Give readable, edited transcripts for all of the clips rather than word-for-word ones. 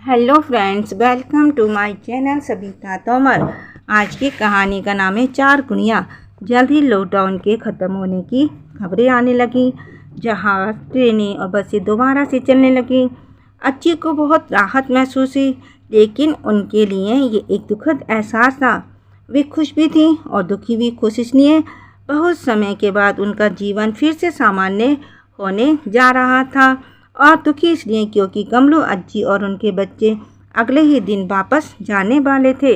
Hello friends, welcome to my channel Sabita Tomar. आज की कहानी का नाम है चार गुड़िया। जल्द ही लॉकडाउन के ख़त्म होने की खबरें आने लगी। जहाज़, ट्रेनें और बसें दोबारा से चलने लगी। अच्छी को बहुत राहत महसूस हुई, लेकिन उनके लिए ये एक दुखद एहसास था। वे खुश भी थी और दुखी भी। खुश इसलिए बहुत समय के बाद उनका जीवन फिर से सामान्य होने जा रहा था, और दुखी इसलिए क्योंकि कमलू अज्जी और उनके बच्चे अगले ही दिन वापस जाने वाले थे।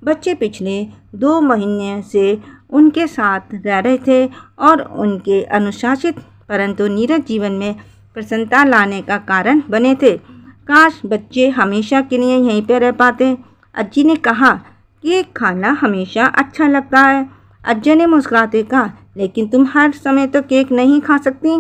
बच्चे पिछले 2 महीने से उनके साथ रह रहे थे और उनके अनुशासित परंतु नीरस जीवन में प्रसन्नता लाने का कारण बने थे। काश बच्चे हमेशा के लिए यहीं पर रह पाते। अज्जी ने कहा, केक खाना हमेशा अच्छा लगता है। अज्जी ने मुस्कुराते कहा, लेकिन तुम हर समय तो केक नहीं खा सकती।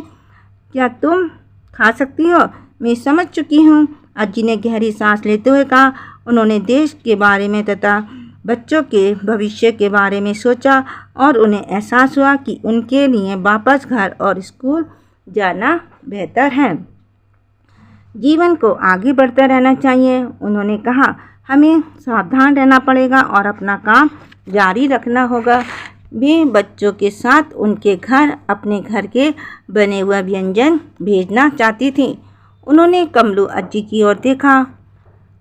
क्या तुम खा सकती हो? मैं समझ चुकी हूँ, अज्जी ने गहरी सांस लेते हुए कहा। उन्होंने देश के बारे में तथा बच्चों के भविष्य के बारे में सोचा और उन्हें एहसास हुआ कि उनके लिए वापस घर और स्कूल जाना बेहतर है। जीवन को आगे बढ़ता रहना चाहिए, उन्होंने कहा। हमें सावधान रहना पड़ेगा और अपना काम जारी रखना होगा। वे बच्चों के साथ उनके घर अपने घर के बने हुए व्यंजन भेजना चाहती थी। उन्होंने कमलू अज्जी की ओर देखा।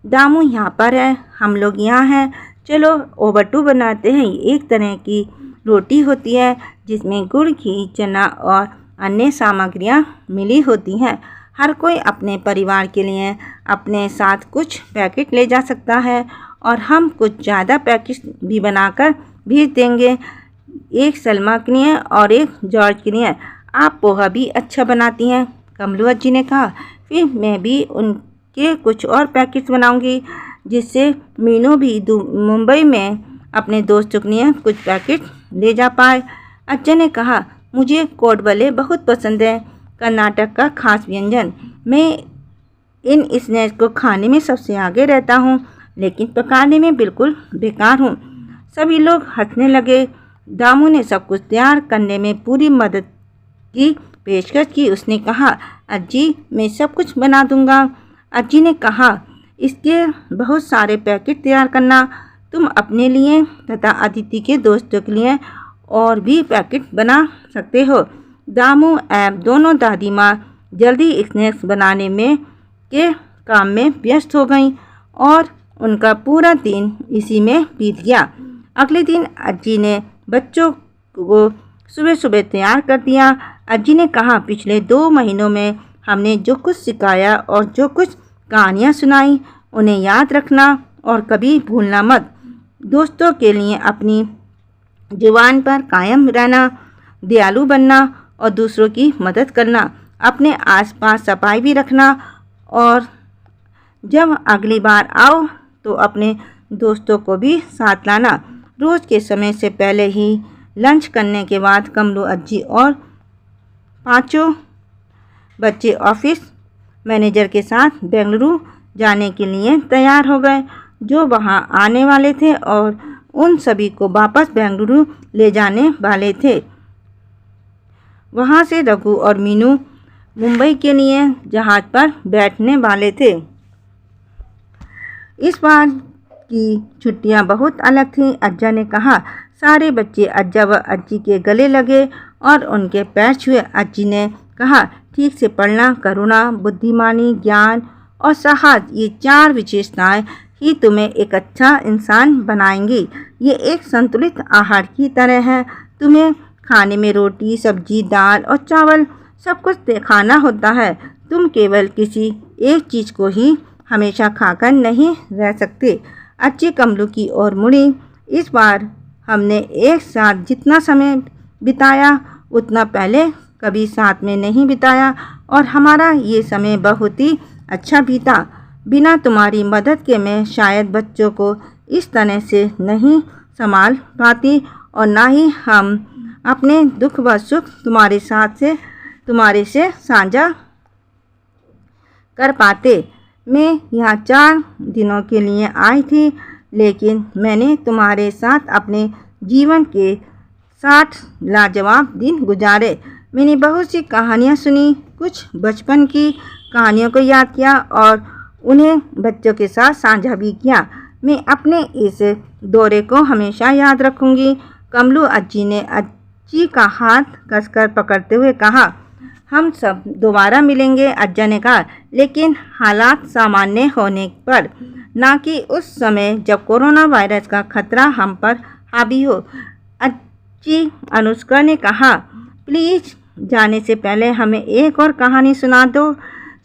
दामू यहाँ पर है, हम लोग यहाँ हैं, चलो ओबट्टू बनाते हैं। एक तरह की रोटी होती है जिसमें गुड़, घी, चना और अन्य सामग्रियाँ मिली होती हैं। हर कोई अपने परिवार के लिए अपने साथ कुछ पैकेट ले जा सकता है और हम कुछ ज़्यादा पैकेट भी बनाकर भेज देंगे। एक सलमा के लिए और एक जॉर्ज के लिए। आप पोहा भी अच्छा बनाती हैं, कमलू अज्जी ने कहा। फिर मैं भी उनके कुछ और पैकेट्स बनाऊंगी, जिससे मीनू भी मुंबई में अपने दोस्तों के लिए कुछ पैकेट ले जा पाए। अज्जी ने कहा, मुझे कोडबले बहुत पसंद है, कर्नाटक का खास व्यंजन। मैं इन स्नैक्स को खाने में सबसे आगे रहता हूँ, लेकिन पकाने में बिल्कुल बेकार हूँ। सभी लोग हंसने लगे। दामू ने सब कुछ तैयार करने में पूरी मदद की पेशकश की। उसने कहा, अज्जी मैं सब कुछ बना दूंगा। अज्जी ने कहा, इसके बहुत सारे पैकेट तैयार करना। तुम अपने लिए तथा अदिति के दोस्तों के लिए और भी पैकेट बना सकते हो। दामू एवं दोनों दादी माँ जल्दी स्नैक्स बनाने में के काम में व्यस्त हो गईं और उनका पूरा दिन इसी में बीत गया। अगले दिन अज्जी ने बच्चों को सुबह सुबह तैयार कर दिया। अज्जी ने कहा, पिछले 2 महीनों में हमने जो कुछ सिखाया और जो कुछ कहानियाँ सुनाई, उन्हें याद रखना और कभी भूलना मत। दोस्तों के लिए अपनी जुबान पर कायम रहना, दयालु बनना और दूसरों की मदद करना। अपने आसपास सफाई भी रखना और जब अगली बार आओ तो अपने दोस्तों को भी साथ लाना। रोज़ के समय से पहले ही लंच करने के बाद कमलू अज्जी और 5 बच्चे ऑफिस मैनेजर के साथ बेंगलुरु जाने के लिए तैयार हो गए, जो वहां आने वाले थे और उन सभी को वापस बेंगलुरु ले जाने वाले थे। वहां से रघु और मीनू मुंबई के लिए जहाज़ पर बैठने वाले थे। इस बार की छुट्टियां बहुत अलग थीं। अज्जा ने कहा। सारे बच्चे अज्जा व अज्जी के गले लगे और उनके पैर छुए। अज्जी ने कहा, ठीक से पढ़ना, करुणा, बुद्धिमानी, ज्ञान और साहस, ये 4 विशेषताएं ही तुम्हें एक अच्छा इंसान बनाएंगी। ये एक संतुलित आहार की तरह है। तुम्हें खाने में रोटी, सब्जी, दाल और चावल सब कुछ खाना होता है। तुम केवल किसी एक चीज़ को ही हमेशा खाकर नहीं रह सकते। अज्जी कमलू की ओर मुड़ी। इस बार हमने एक साथ जितना समय बिताया उतना पहले कभी साथ में नहीं बिताया और हमारा ये समय बहुत ही अच्छा बीता। बिना तुम्हारी मदद के मैं शायद बच्चों को इस तरह से नहीं संभाल पाती और ना ही हम अपने दुख व सुख तुम्हारे से साझा कर पाते। मैं यहाँ 4 दिनों के लिए आई थी, लेकिन मैंने तुम्हारे साथ अपने जीवन के 60 लाजवाब दिन गुजारे। मैंने बहुत सी कहानियाँ सुनी, कुछ बचपन की कहानियों को याद किया और उन्हें बच्चों के साथ साझा भी किया। मैं अपने इस दौरे को हमेशा याद रखूंगी। कमलू अज्जी ने अज्जी का हाथ कसकर पकड़ते हुए कहा। हम सब दोबारा मिलेंगे, अज्जा ने कहा, लेकिन हालात सामान्य होने पर, ना कि उस समय जब कोरोना वायरस का खतरा हम पर हावी हो। अज्जी अनुष्का ने कहा, प्लीज़ जाने से पहले हमें एक और कहानी सुना दो।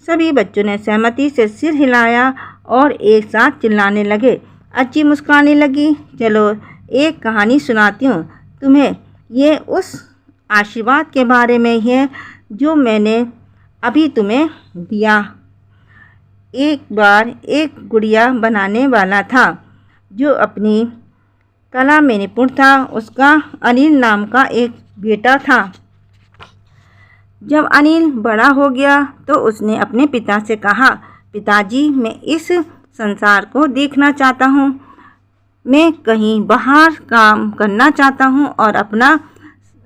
सभी बच्चों ने सहमति से सिर हिलाया और एक साथ चिल्लाने लगे। अज्जी मुस्कुराने लगी। चलो एक कहानी सुनाती हूँ तुम्हें। ये उस आशीर्वाद के बारे में है जो मैंने अभी तुम्हें दिया। एक बार एक गुड़िया बनाने वाला था जो अपनी कला में निपुण था। उसका अनिल नाम का एक बेटा था। जब अनिल बड़ा हो गया तो उसने अपने पिता से कहा, पिताजी, मैं इस संसार को देखना चाहता हूँ। मैं कहीं बाहर काम करना चाहता हूँ और अपना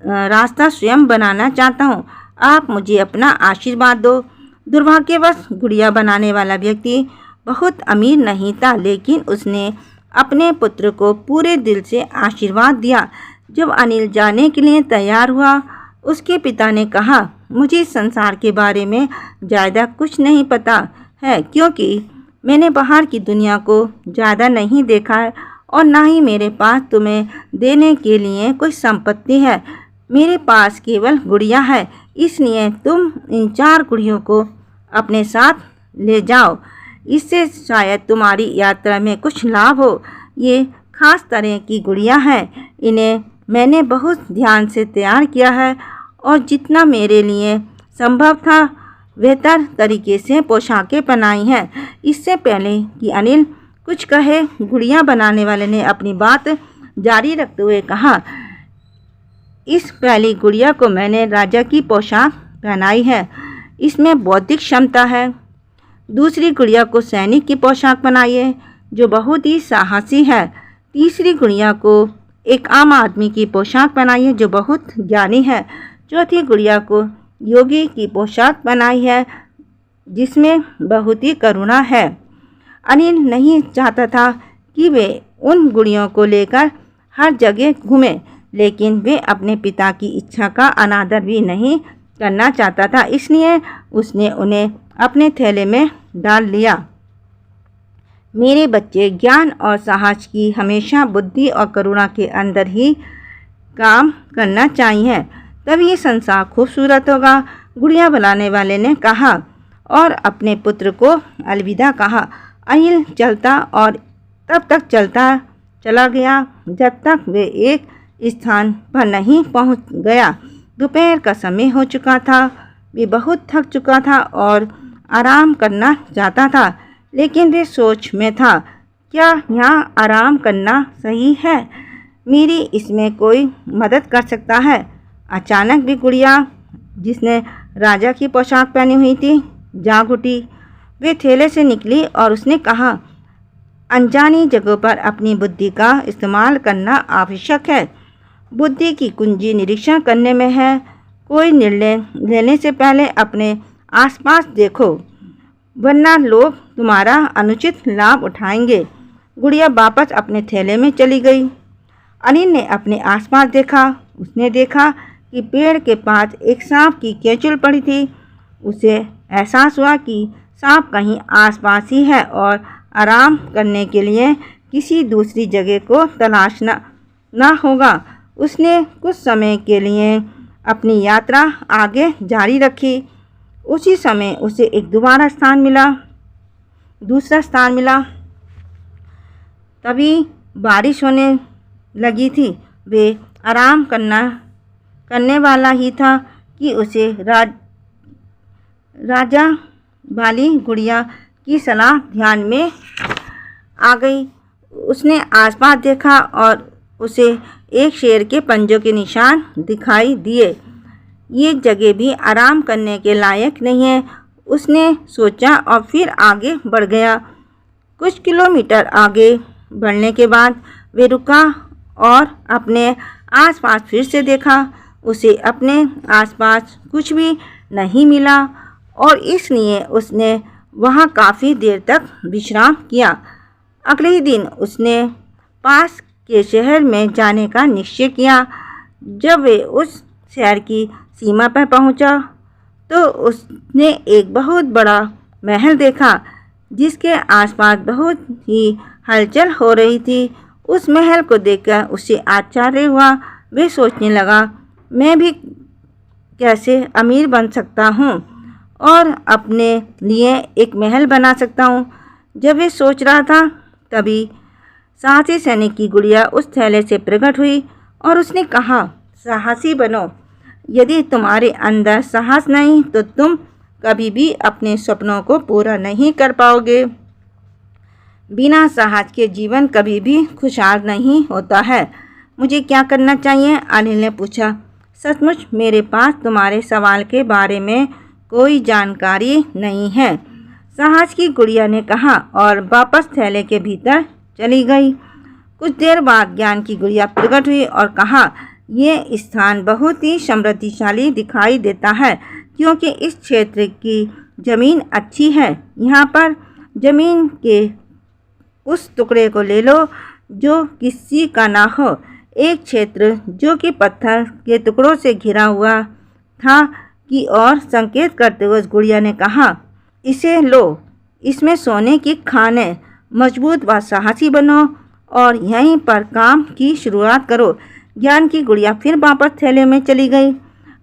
रास्ता स्वयं बनाना चाहता हूँ। आप मुझे अपना आशीर्वाद दो। दुर्भाग्यवश गुड़िया बनाने वाला व्यक्ति बहुत अमीर नहीं था, लेकिन उसने अपने पुत्र को पूरे दिल से आशीर्वाद दिया। जब अनिल जाने के लिए तैयार हुआ, उसके पिता ने कहा, मुझे संसार के बारे में ज़्यादा कुछ नहीं पता है, क्योंकि मैंने बाहर की दुनिया को ज़्यादा नहीं देखा है और ना ही मेरे पास तुम्हें देने के लिए कोई संपत्ति है। मेरे पास केवल गुड़िया है, इसलिए तुम इन 4 गुड़ियों को अपने साथ ले जाओ। इससे शायद तुम्हारी यात्रा में कुछ लाभ हो। ये खास तरह की गुड़िया है। इन्हें मैंने बहुत ध्यान से तैयार किया है और जितना मेरे लिए संभव था बेहतर तरीके से पोशाकें पहनाई हैं। इससे पहले कि अनिल कुछ कहे, गुड़िया बनाने वाले ने अपनी बात जारी रखते हुए कहा, इस पहली गुड़िया को मैंने राजा की पोशाक पहनाई है। इसमें बौद्धिक क्षमता है। दूसरी गुड़िया को सैनिक की पोशाक पहनाई है जो बहुत ही साहसी है। तीसरी गुड़िया को एक आम आदमी की पोशाक पहनाई है जो बहुत ज्ञानी है। चौथी गुड़िया को योगी की पोशाक पहनाई है जिसमें बहुत ही करुणा है। अनिल नहीं चाहता था कि वे उन गुड़ियों को लेकर हर जगह घूमें, लेकिन वे अपने पिता की इच्छा का अनादर भी नहीं करना चाहता था, इसलिए उसने उन्हें अपने थैले में डाल लिया। मेरे बच्चे ज्ञान और साहस की हमेशा बुद्धि और करुणा के अंदर ही काम करना चाहिए, तभी संसार खूबसूरत होगा, गुड़िया बनाने वाले ने कहा और अपने पुत्र को अलविदा कहा। अनिल चलता और तब तक चला गया जब तक वे एक स्थान पर नहीं पहुंच गया। दोपहर का समय हो चुका था। वे बहुत थक चुका था और आराम करना चाहता था, लेकिन वे सोच में था, क्या यहाँ आराम करना सही है? मेरी इसमें कोई मदद कर सकता है? अचानक भी गुड़िया, जिसने राजा की पोशाक पहनी हुई थी, जाग उठी। वे थैले से निकली और उसने कहा, अनजानी जगहों पर अपनी बुद्धि का इस्तेमाल करना आवश्यक है। बुद्धि की कुंजी निरीक्षण करने में है। कोई निर्णय लेने से पहले अपने आसपास देखो, वरना लोग तुम्हारा अनुचित लाभ उठाएंगे। गुड़िया वापस अपने थैले में चली गई। अनिल ने अपने आसपास देखा। उसने देखा कि पेड़ के पास एक सांप की केंचुल पड़ी थी। उसे एहसास हुआ कि सांप कहीं आसपास ही है और आराम करने के लिए किसी दूसरी जगह को तलाशना होगा। उसने कुछ समय के लिए अपनी यात्रा आगे जारी रखी। उसी समय उसे एक दूसरा स्थान मिला। तभी बारिश होने लगी थी। वे आराम करने वाला ही था कि उसे राजा वाली गुड़िया की सलाह ध्यान में आ गई। उसने आसपास देखा और उसे एक शेर के पंजों के निशान दिखाई दिए। ये जगह भी आराम करने के लायक नहीं है, उसने सोचा और फिर आगे बढ़ गया। कुछ किलोमीटर आगे बढ़ने के बाद वे रुका और अपने आसपास फिर से देखा। उसे अपने आसपास कुछ भी नहीं मिला और इसलिए उसने वहाँ काफ़ी देर तक विश्राम किया। अगले ही दिन उसने पास के शहर में जाने का निश्चय किया। जब वे उस शहर की सीमा पर पहुँचा तो उसने एक बहुत बड़ा महल देखा जिसके आसपास बहुत ही हलचल हो रही थी। उस महल को देखकर उसे आश्चर्य हुआ। वे सोचने लगा, मैं भी कैसे अमीर बन सकता हूँ और अपने लिए एक महल बना सकता हूँ। जब वे सोच रहा था तभी साहसी सैनिक की गुड़िया उस थैले से प्रकट हुई और उसने कहा, साहसी बनो। यदि तुम्हारे अंदर साहस नहीं तो तुम कभी भी अपने सपनों को पूरा नहीं कर पाओगे। बिना साहस के जीवन कभी भी खुशहाल नहीं होता है। मुझे क्या करना चाहिए? अनिल ने पूछा। सचमुच मेरे पास तुम्हारे सवाल के बारे में कोई जानकारी नहीं है, साहस की गुड़िया ने कहा और वापस थैले के भीतर चली गई। कुछ देर बाद ज्ञान की गुड़िया प्रकट हुई और कहा, ये स्थान बहुत ही समृद्धिशाली दिखाई देता है क्योंकि इस क्षेत्र की ज़मीन अच्छी है। यहाँ पर ज़मीन के उस टुकड़े को ले लो जो किसी का ना हो। एक क्षेत्र जो कि पत्थर के टुकड़ों से घिरा हुआ था की ओर संकेत करते हुए उस गुड़िया ने कहा, इसे लो, इसमें सोने की खान है। मजबूत व साहसी बनो और यहीं पर काम की शुरुआत करो। ज्ञान की गुड़िया फिर वापस थैले में चली गई।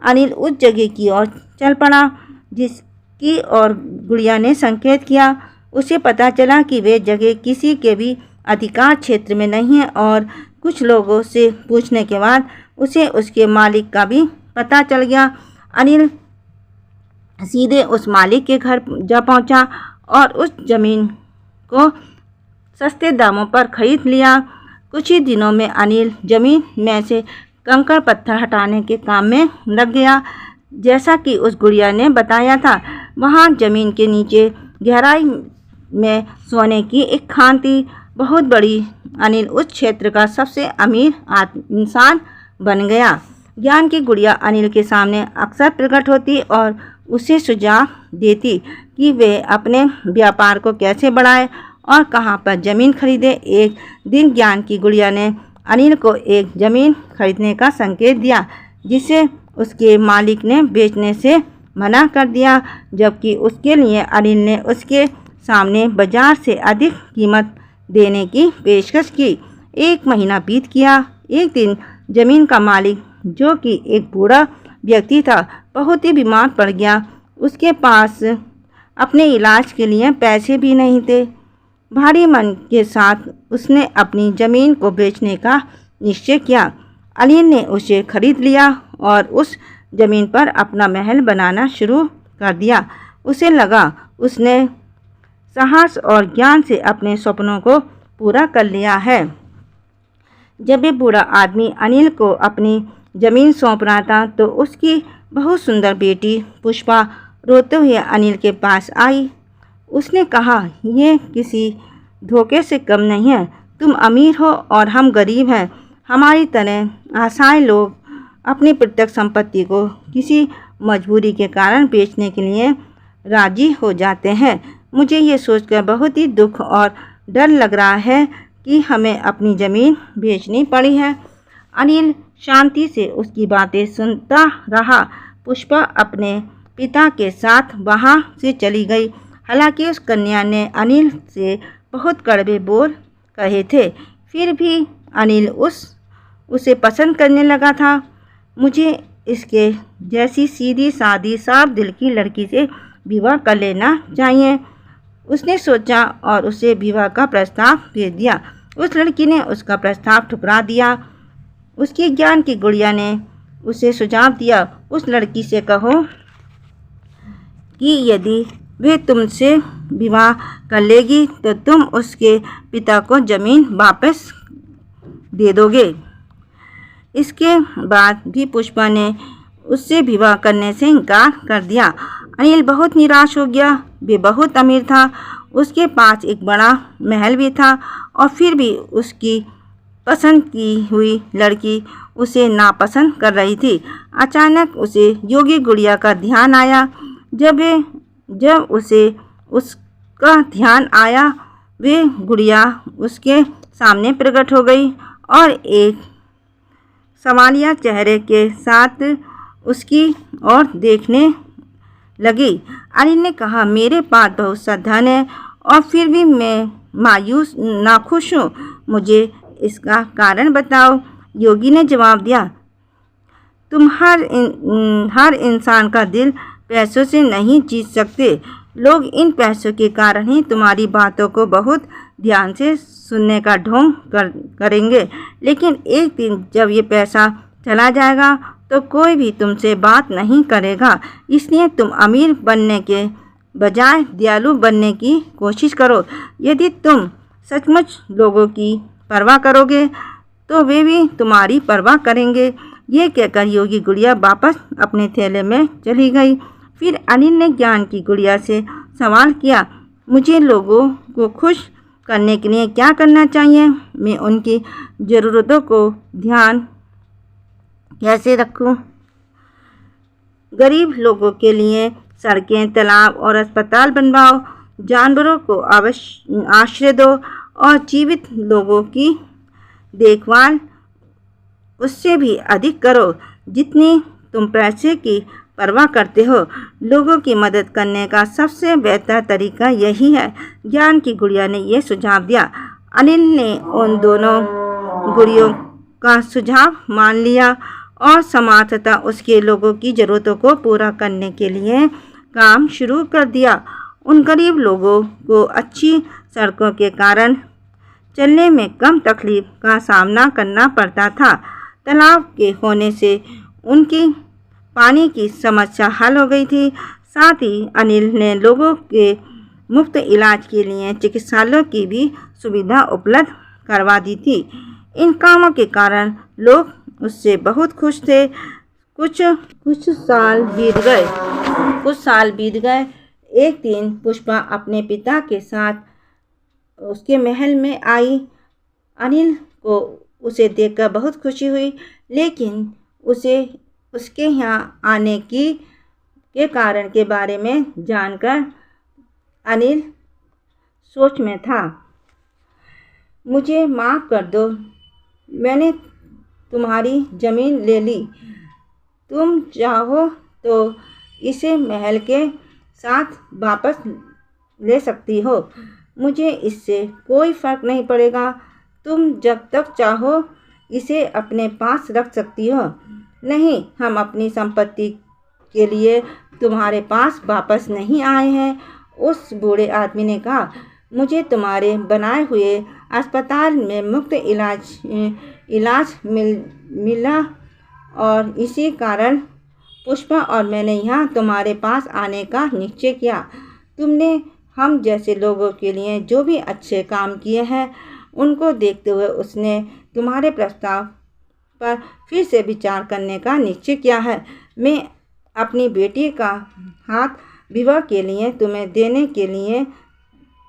अनिल उस जगह की ओर चल पड़ा जिसकी ओर गुड़िया ने संकेत किया। उसे पता चला कि वे जगह किसी के भी अधिकार क्षेत्र में नहीं है और कुछ लोगों से पूछने के बाद उसे उसके मालिक का भी पता चल गया। अनिल सीधे उस मालिक के घर जा पहुंचा और उस ज़मीन को सस्ते दामों पर खरीद लिया। कुछ ही दिनों में अनिल ज़मीन में से कंकड़ पत्थर हटाने के काम में लग गया। जैसा कि उस गुड़िया ने बताया था, वहाँ ज़मीन के नीचे गहराई में सोने की एक खान थी, बहुत बड़ी। अनिल उस क्षेत्र का सबसे अमीर इंसान बन गया। ज्ञान की गुड़िया अनिल के सामने अक्सर प्रकट होती और उसे सुझाव देती कि वे अपने व्यापार को कैसे बढ़ाए और कहाँ पर ज़मीन खरीदे। एक दिन ज्ञान की गुड़िया ने अनिल को एक ज़मीन खरीदने का संकेत दिया जिसे उसके मालिक ने बेचने से मना कर दिया, जबकि उसके लिए अनिल ने उसके सामने बाजार से अधिक कीमत देने की पेशकश की। एक महीना बीत गया। एक दिन ज़मीन का मालिक, जो कि एक बूढ़ा व्यक्ति था, बहुत ही बीमार पड़ गया। उसके पास अपने इलाज के लिए पैसे भी नहीं थे। भारी मन के साथ उसने अपनी ज़मीन को बेचने का निश्चय किया। अनिल ने उसे खरीद लिया और उस ज़मीन पर अपना महल बनाना शुरू कर दिया। उसे लगा उसने साहस और ज्ञान से अपने सपनों को पूरा कर लिया है। जब ये बूढ़ा आदमी अनिल को अपनी ज़मीन सौंप रहा था तो उसकी बहुत सुंदर बेटी पुष्पा रोते हुए अनिल के पास आई। उसने कहा, ये किसी धोखे से कम नहीं है। तुम अमीर हो और हम गरीब हैं। हमारी तरह असहाय लोग अपनी प्रत्यक्ष संपत्ति को किसी मजबूरी के कारण बेचने के लिए राजी हो जाते हैं। मुझे ये सोचकर बहुत ही दुख और डर लग रहा है कि हमें अपनी ज़मीन बेचनी पड़ी है। अनिल शांति से उसकी बातें सुनता रहा। पुष्पा अपने पिता के साथ वहाँ से चली गई। हालांकि उस कन्या ने अनिल से बहुत कड़वे बोल कहे थे, फिर भी अनिल उसे पसंद करने लगा था। मुझे इसके जैसी सीधी सादी साफ दिल की लड़की से विवाह कर लेना चाहिए, उसने सोचा और उसे विवाह का प्रस्ताव भेज दिया। उस लड़की ने उसका प्रस्ताव ठुकरा दिया। उसकी ज्ञान की गुड़िया ने उसे सुझाव दिया, उस लड़की से कहो कि यदि वे तुमसे विवाह कर लेगी तो तुम उसके पिता को ज़मीन वापस दे दोगे। इसके बाद भी पुष्पा ने उससे विवाह करने से इनकार कर दिया। अनिल बहुत निराश हो गया। वे बहुत अमीर था, उसके पास एक बड़ा महल भी था और फिर भी उसकी पसंद की हुई लड़की उसे नापसंद कर रही थी। अचानक उसे योगी गुड़िया का ध्यान आया। जब उसे उसका ध्यान आया, वे गुड़िया उसके सामने प्रकट हो गई और एक सवालिया चेहरे के साथ उसकी ओर देखने लगी। अनिल ने कहा, मेरे पास बहुत सा धन है और फिर भी मैं मायूस नाखुश हूँ, मुझे इसका कारण बताओ। योगी ने जवाब दिया, तुम हर इंसान का दिल पैसों से नहीं जीत सकते। लोग इन पैसों के कारण ही तुम्हारी बातों को बहुत ध्यान से सुनने का ढोंग करेंगे, लेकिन एक दिन जब ये पैसा चला जाएगा तो कोई भी तुमसे बात नहीं करेगा। इसलिए तुम अमीर बनने के बजाय दयालु बनने की कोशिश करो। यदि तुम सचमुच लोगों की परवाह करोगे तो वे भी तुम्हारी परवाह करेंगे। ये कहकर योगी गुड़िया वापस अपने थैले में चली गई। फिर अनिल ने ज्ञान की गुड़िया से सवाल किया, मुझे लोगों को खुश करने के लिए क्या करना चाहिए? मैं उनकी ज़रूरतों को ध्यान कैसे रखूं? गरीब लोगों के लिए सड़कें, तालाब और अस्पताल बनवाओ, जानवरों को आश्रय दो और जीवित लोगों की देखभाल उससे भी अधिक करो जितनी तुम पैसे की परवाह करते हो। लोगों की मदद करने का सबसे बेहतर तरीका यही है। ज्ञान की गुड़िया ने यह सुझाव दिया। अनिल ने उन दोनों गुड़ियों का सुझाव मान लिया और समाज तथा उसके लोगों की ज़रूरतों को पूरा करने के लिए काम शुरू कर दिया। उन गरीब लोगों को अच्छी सड़कों के कारण चलने में कम तकलीफ का सामना करना पड़ता था। तालाब के होने से उनकी पानी की समस्या हल हो गई थी। साथ ही अनिल ने लोगों के मुफ्त इलाज के लिए चिकित्सालयों की भी सुविधा उपलब्ध करवा दी थी। इन कामों के कारण लोग उससे बहुत खुश थे। कुछ साल बीत गए। एक दिन पुष्पा अपने पिता के साथ उसके महल में आई। अनिल को उसे देखकर बहुत खुशी हुई, लेकिन उसे उसके यहाँ आने के कारण के बारे में जानकर अनिल सोच में था। मुझे माफ़ कर दो, मैंने तुम्हारी ज़मीन ले ली। तुम चाहो तो इसे महल के साथ वापस ले सकती हो। मुझे इससे कोई फ़र्क नहीं पड़ेगा। तुम जब तक चाहो इसे अपने पास रख सकती हो। नहीं, हम अपनी संपत्ति के लिए तुम्हारे पास वापस नहीं आए हैं। उस बूढ़े आदमी ने कहा, मुझे तुम्हारे बनाए हुए अस्पताल में मुफ्त इलाज मिला और इसी कारण पुष्पा और मैंने यहाँ तुम्हारे पास आने का निश्चय किया। तुमने हम जैसे लोगों के लिए जो भी अच्छे काम किए हैं उनको देखते हुए उसने तुम्हारे प्रस्ताव पर फिर से विचार करने का निश्चय किया है। मैं अपनी बेटी का हाथ विवाह के लिए तुम्हें देने के लिए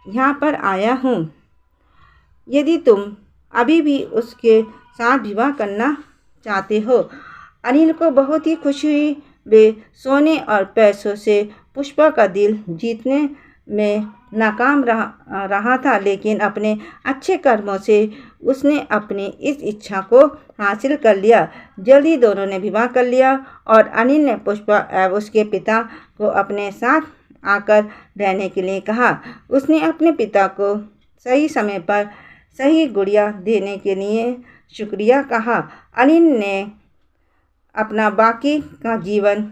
यहाँ पर आया हूँ। यदि तुम अभी भी उसके साथ विवाह करना चाहते हो। अनिल को बहुत ही खुशी हुई। वे सोने और पैसों से पुष्पा का दिल जीतने में नाकाम रहा था, लेकिन अपने अच्छे कर्मों से उसने अपनी इस इच्छा को हासिल कर लिया। जल्दी दोनों ने विवाह कर लिया और अनिल ने पुष्पा एवं उसके पिता को अपने साथ आकर रहने के लिए कहा। उसने अपने पिता को सही समय पर सही गुड़िया देने के लिए शुक्रिया कहा। अनिल ने अपना बाकी का जीवन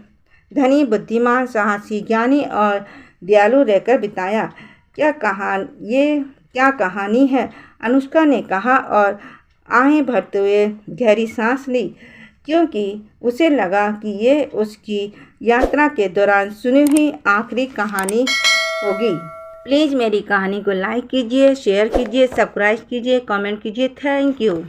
धनी, बुद्धिमान, साहसी, ज्ञानी और दयालु रहकर बिताया। क्या कहानी है, अनुष्का ने कहा और आहें भरते हुए गहरी सांस ली, क्योंकि उसे लगा कि ये उसकी यात्रा के दौरान सुनी हुई आखिरी कहानी होगी। प्लीज़ मेरी कहानी को लाइक कीजिए, शेयर कीजिए, सब्सक्राइब कीजिए, कमेंट कीजिए। Thank you.